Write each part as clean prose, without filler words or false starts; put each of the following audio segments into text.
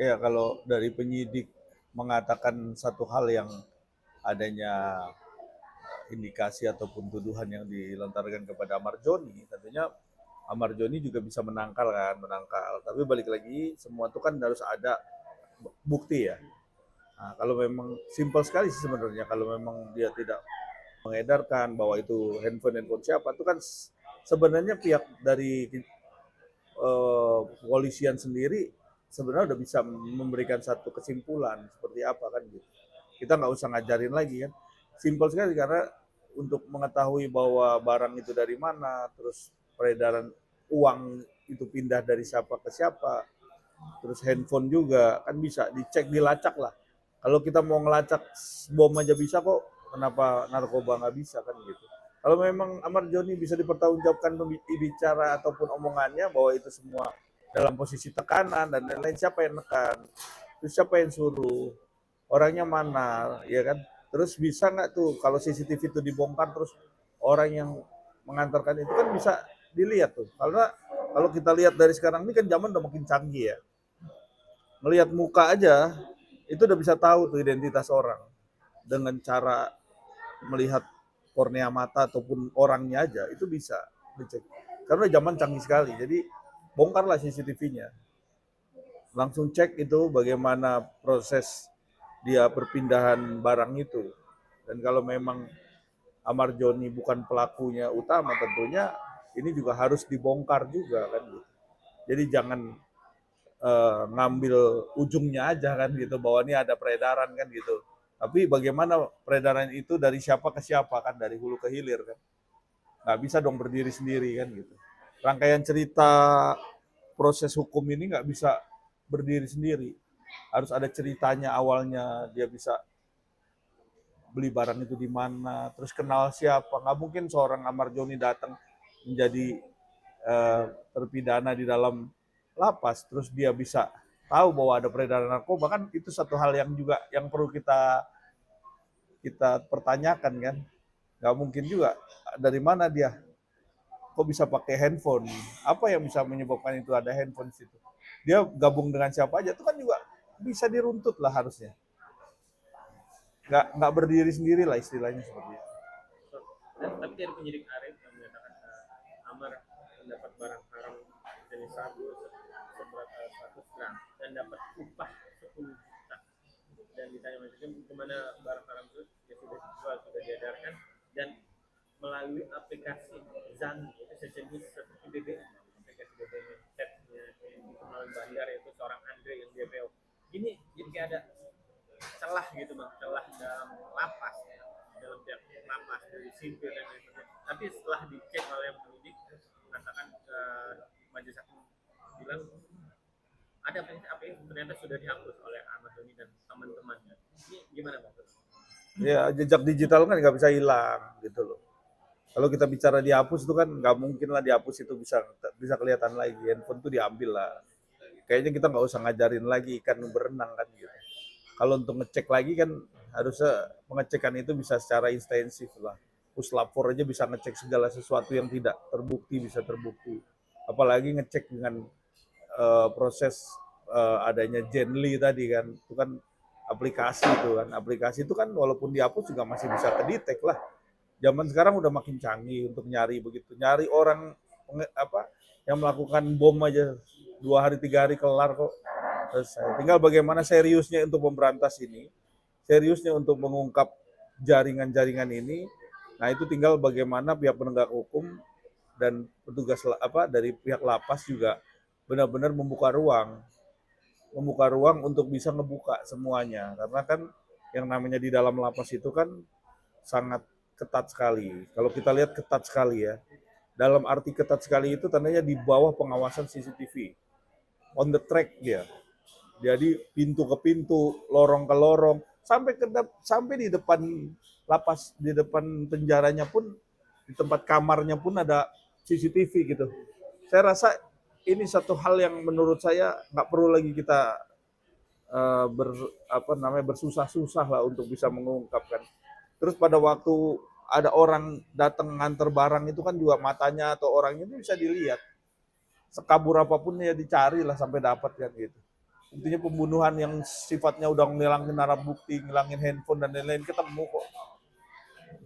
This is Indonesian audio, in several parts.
Ya, kalau dari penyidik mengatakan satu hal yang adanya indikasi ataupun tuduhan yang dilontarkan kepada Ahmad Joni, tentunya Ahmad Joni juga bisa menangkal kan, menangkal. Tapi balik lagi, semua itu kan harus ada bukti ya. Nah, kalau memang simpel sekali sih sebenarnya, kalau memang dia tidak mengedarkan bahwa itu handphone siapa, itu kan sebenarnya pihak dari kepolisian sendiri sebenarnya udah bisa memberikan satu kesimpulan seperti apa kan gitu. Kita nggak usah ngajarin lagi kan. Simpel sekali karena untuk mengetahui bahwa barang itu dari mana, terus peredaran uang itu pindah dari siapa ke siapa, terus handphone juga kan bisa dicek, dilacak lah. Kalau kita mau ngelacak bom aja bisa kok, kenapa narkoba nggak bisa kan gitu. Kalau memang Ahmad Joni bisa dipertanggungjawabkan bicara ataupun omongannya bahwa itu semua dalam posisi tekanan dan lain-lain, siapa yang nekan, terus siapa yang suruh, orangnya mana, ya kan? Terus bisa nggak tuh kalau CCTV itu dibongkar terus orang yang mengantarkan itu kan bisa dilihat tuh. Karena kalau kita lihat dari sekarang ini kan zaman udah makin canggih ya. Melihat muka aja itu udah bisa tahu tuh identitas orang dengan cara melihat kornea mata ataupun orangnya aja itu bisa dicek. Karena zaman canggih sekali. Jadi bongkarlah CCTV-nya. Langsung cek itu bagaimana proses dia perpindahan barang itu. Dan kalau memang Ahmad Joni bukan pelakunya utama, tentunya ini juga harus dibongkar juga kan gitu. Jadi jangan ngambil ujungnya aja kan gitu, bahwa ini ada peredaran kan gitu. Tapi bagaimana peredaran itu dari siapa ke siapa kan, dari hulu ke hilir kan. Nggak bisa dong berdiri sendiri kan gitu. Rangkaian cerita proses hukum ini nggak bisa berdiri sendiri. Harus ada ceritanya awalnya, dia bisa beli barang itu di mana, terus kenal siapa. Nggak mungkin seorang Ahmad Joni datang menjadi terpidana di dalam lapas, terus dia bisa tahu bahwa ada peredaran narkoba, kan itu satu hal yang juga yang perlu kita kita pertanyakan kan. Nggak mungkin juga dari mana dia kok bisa pakai handphone, apa yang bisa menyebabkan itu ada handphone di situ, dia gabung dengan siapa aja itu kan juga bisa diruntut lah harusnya, nggak berdiri sendiri lah istilahnya seperti itu. Tapi dari penyidik Arif yang menyatakan Amar mendapat barang haram jenis sabu seberat 100 gram dan dapat upah 10 juta, dan ditanya maksudnya kemana barang haram itu, ya sudah dijual, sudah diedarkan dan melalui aplikasi Zan, itu sejenis seperti BBM, aplikasi BBM chatnya itu melalui bandar, yaitu seorang Andre yang DPO. Ini jadi kayak ada celah gitu bang, celah dalam lapas, dalam pihak lapas dari sipil dan lain sebagainya. Tapi setelah dicek oleh penyidik mengatakan majelis hakim bilang ada apa yang ternyata sudah dihapus oleh Ahmad Doni dan teman-temannya. Ini gimana bang? Ya jejak digital kan nggak bisa hilang gitu loh. Kalau kita bicara dihapus itu kan nggak mungkin lah dihapus itu bisa bisa kelihatan lagi. Handphone tuh diambil lah. Kayaknya kita nggak usah ngajarin lagi ikan berenang kan gitu. Kalau untuk ngecek lagi kan harusnya pengecekan itu bisa secara intensif lah. Puslapor aja bisa ngecek segala sesuatu yang tidak terbukti bisa terbukti. Apalagi ngecek dengan proses adanya Genly tadi kan, itu kan aplikasi itu kan walaupun dihapus juga masih bisa kedetek lah. Zaman sekarang udah makin canggih untuk nyari begitu, nyari orang apa yang melakukan bom aja 2 hari 3 hari kelar kok selesai. Tinggal bagaimana seriusnya untuk memberantas ini, seriusnya untuk mengungkap jaringan-jaringan ini. Nah itu tinggal bagaimana pihak penegak hukum dan petugas dari pihak lapas juga benar-benar membuka ruang untuk bisa ngebuka semuanya, karena kan yang namanya di dalam lapas itu kan sangat ketat sekali. Kalau kita lihat ketat sekali ya. Dalam arti ketat sekali itu tandanya di bawah pengawasan CCTV. On the track dia. Jadi pintu ke pintu, lorong ke lorong, sampai di depan lapas, di depan penjaranya pun, di tempat kamarnya pun ada CCTV gitu. Saya rasa ini satu hal yang menurut saya nggak perlu lagi kita bersusah-susah lah untuk bisa mengungkapkan. Terus pada waktu ada orang datang nganter barang itu kan juga matanya atau orangnya itu bisa dilihat. Sekabur apapun ya dicari lah sampai dapat kan gitu. Intinya pembunuhan yang sifatnya udah ngilangin barang bukti, ngilangin handphone dan lain-lain, ketemu kok.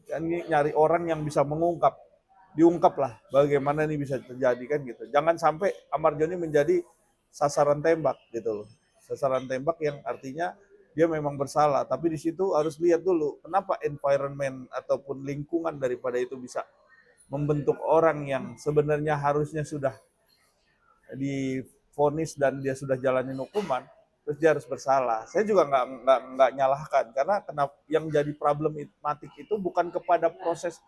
Ini nyari orang yang bisa diungkap lah bagaimana ini bisa terjadi kan gitu. Jangan sampai Amar Joni menjadi sasaran tembak gitu loh. Sasaran tembak yang artinya dia memang bersalah, tapi di situ harus lihat dulu kenapa environment ataupun lingkungan daripada itu bisa membentuk orang yang sebenarnya harusnya sudah divonis dan dia sudah jalanin hukuman, terus dia harus bersalah. Saya juga nggak nyalahkan karena kenapa yang jadi problematik itu bukan kepada proses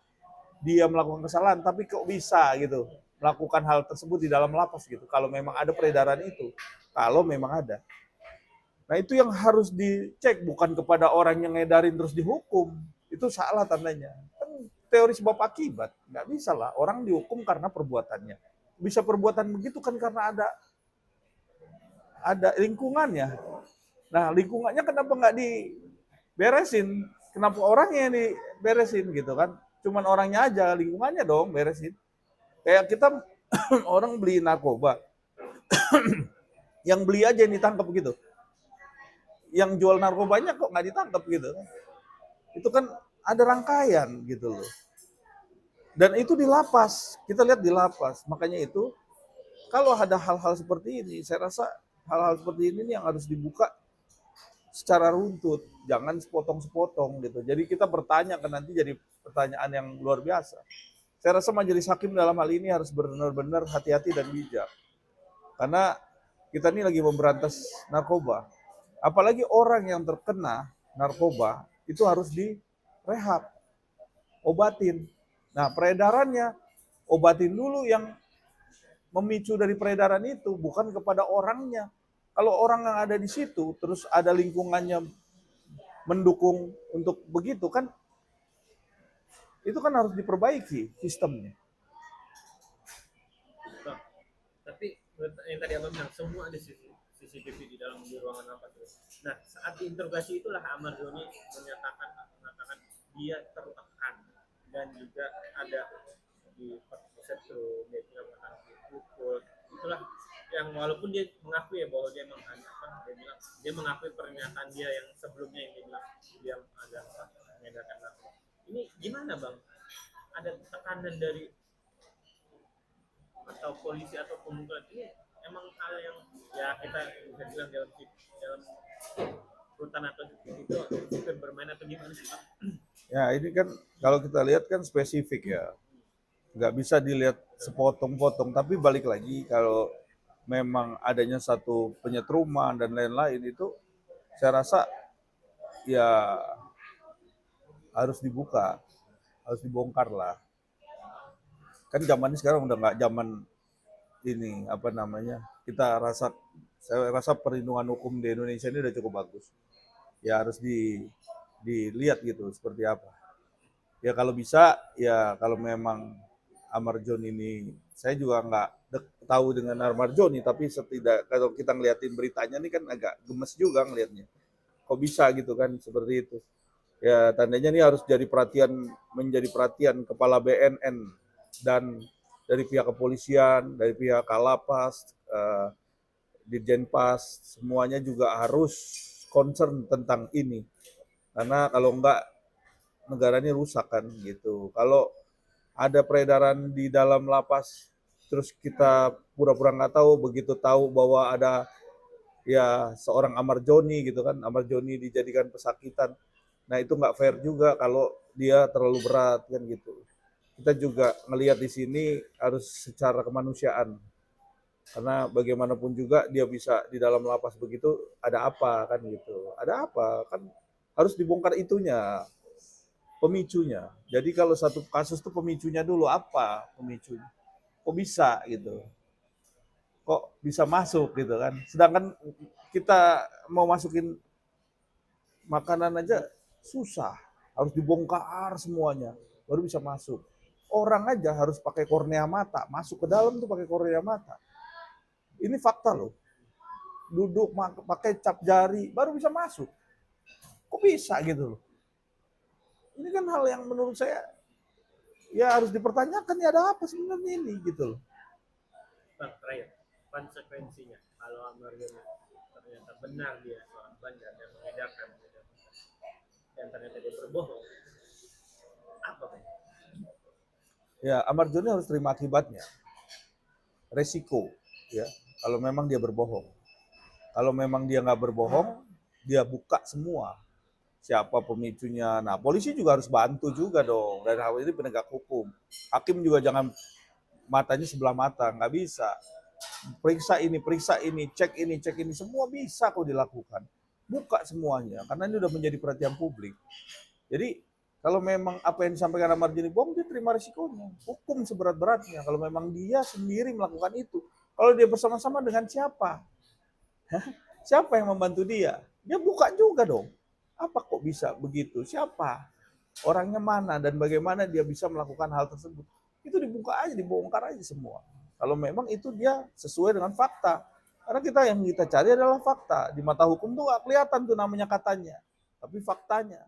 dia melakukan kesalahan, tapi kok bisa gitu melakukan hal tersebut di dalam lapas gitu. Kalau memang ada peredaran itu, kalau memang ada. Nah itu yang harus dicek, bukan kepada orang yang ngedarin terus dihukum. Itu salah tandanya. Kan teori sebab akibat, nggak bisa lah orang dihukum karena perbuatannya. Bisa perbuatan begitu kan karena ada lingkungannya. Nah lingkungannya kenapa nggak diberesin? Kenapa orangnya yang diberesin gitu kan? Cuman orangnya aja, lingkungannya dong beresin. Kayak kita orang beli narkoba, yang beli aja yang ditangkap gitu. Yang jual narkobanya kok nggak ditangkap gitu. Itu kan ada rangkaian gitu loh. Dan itu di lapas, kita lihat di lapas. Makanya itu kalau ada hal-hal seperti ini, saya rasa hal-hal seperti ini yang harus dibuka secara runtut, jangan sepotong-sepotong gitu. Jadi kita bertanya kan nanti jadi pertanyaan yang luar biasa. Saya rasa majelis hakim dalam hal ini harus benar-benar hati-hati dan bijak. Karena kita ini lagi memberantas narkoba. Apalagi orang yang terkena narkoba itu harus direhab, obatin. Nah peredarannya, obatin dulu yang memicu dari peredaran itu, bukan kepada orangnya. Kalau orang yang ada di situ, terus ada lingkungannya mendukung untuk begitu kan, itu kan harus diperbaiki sistemnya. Bang, tapi yang tadi abang bilang semua ada CCTV di dalam ruangan lapas. Nah saat diinterogasi itulah Amar Joni mengatakan dia tertekan dan juga ada di setrum, dia juga mengatakan dipukul. Itulah yang walaupun dia mengakui ya bahwa dia bilang dia mengakui pernyataan dia yang sebelumnya yang dia bilang dia ada mengedarkan narkoba. Ini gimana bang? Ada tekanan dari atau polisi atau pemukulan ini emang hal yang ya kita bisa bilang dalam rutan atau itu bermain atau gimana sih bang? Ya ini kan kalau kita lihat kan spesifik ya, nggak bisa dilihat sepotong-potong. Tapi balik lagi kalau memang adanya satu penyetruman dan lain-lain itu, saya rasa ya harus dibuka, harus dibongkar lah. Kan zaman ini sekarang udah nggak zaman ini apa namanya, saya rasa perlindungan hukum di Indonesia ini udah cukup bagus. Ya harus dilihat gitu seperti apa. Ya kalau bisa, ya kalau memang Amar Joni ini, saya juga nggak tahu dengan Amar Joni, tapi kalau kita ngeliatin beritanya ini kan agak gemes juga ngelihatnya. Kok bisa gitu kan seperti itu. Ya tandanya ini harus menjadi perhatian kepala BNN dan dari pihak kepolisian, dari pihak Kalapas, Dirjenpas, semuanya juga harus concern tentang ini. Karena kalau enggak negara ini rusak kan gitu. Kalau ada peredaran di dalam lapas, terus kita pura-pura nggak tahu, begitu tahu bahwa ada ya seorang Amar Joni gitu kan, Amar Joni dijadikan pesakitan. Nah itu nggak fair juga kalau dia terlalu berat kan gitu. Kita juga ngelihat di sini harus secara kemanusiaan. Karena bagaimanapun juga dia bisa di dalam lapas begitu, ada apa kan gitu. Ada apa kan harus dibongkar itunya, pemicunya. Jadi kalau satu kasus tuh pemicunya dulu apa pemicunya? Kok bisa gitu? Kok bisa masuk gitu kan? Sedangkan kita mau masukin makanan aja susah, harus dibongkar semuanya baru bisa masuk. Orang aja harus pakai kornea mata, masuk ke dalam tuh pakai kornea mata. Ini fakta loh. Duduk pakai cap jari baru bisa masuk. Kok bisa gitu loh? Ini kan hal yang menurut saya ya harus dipertanyakan, ya ada apa sebenarnya ini gitu loh. Bang terakhir konsekuensinya kalau Amar Joni ternyata ternyata benar dia seorang bandar dan mengedarkan dan ternyata dia berbohong, apa Bang? Ya, Amar Joni harus terima akibatnya, resiko, ya. Kalau memang dia berbohong, kalau memang dia nggak berbohong, dia buka semua siapa pemicunya. Nah, polisi juga harus bantu juga dong. Dan hal ini penegak hukum. Hakim juga jangan matanya sebelah mata, nggak bisa. Periksa ini, cek ini, semua bisa kok dilakukan. Buka semuanya, karena ini udah menjadi perhatian publik. Jadi kalau memang apa yang disampaikan Amar Joni bohong, dia terima risikonya. Hukum seberat-beratnya. Kalau memang dia sendiri melakukan itu. Kalau dia bersama-sama dengan siapa? Siapa yang membantu dia? Dia buka juga dong. Apa kok bisa begitu? Siapa? Orangnya mana dan bagaimana dia bisa melakukan hal tersebut? Itu dibuka aja, dibongkar aja semua. Kalau memang itu dia sesuai dengan fakta. Karena yang kita cari adalah fakta. Di mata hukum tuh gak kelihatan tuh namanya katanya. Tapi faktanya.